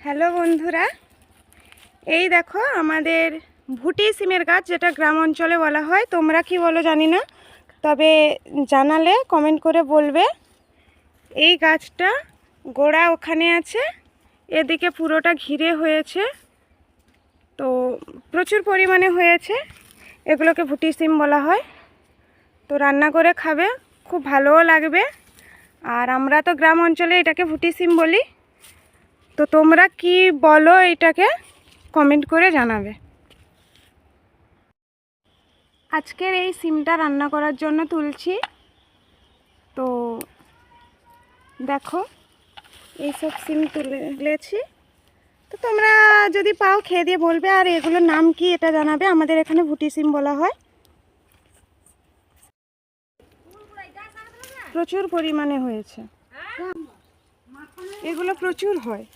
Hello বন্ধুরা, এই দেখো আমাদের ভুটি সিমের গাছ, যেটা গ্রাম অঞ্চলে বলা হয়। তোমরা কি বলো জানি না, তবে জানালে কমেন্ট করে বলবে। এই গাছটা গোড়া ওখানে আছে, এদিকে পুরোটা ঘিরে হয়েছে, তো প্রচুর পরিমাণে হয়েছে। এগুলোকে ভুটি সিম বলা হয়। তো রান্না করে খাবে, খুব ভালোও লাগবে। আর আমরা তো গ্রাম অঞ্চলে এটাকে ভুটি সিম বলি। তো তোমরা কি বলো এটাকে কমেন্ট করে জানাবে। আজকের এই সিমটা রান্না করার জন্য তুলছি। তো দেখো এইসব সিম তুলেছি। তো তোমরা যদি পাও খেয়ে দিয়ে বলবে, আর এগুলোর নাম কি এটা জানাবে। আমাদের এখানে ভুটি সিম বলা হয়। প্রচুর পরিমাণে হয়েছে, এগুলো প্রচুর হয়।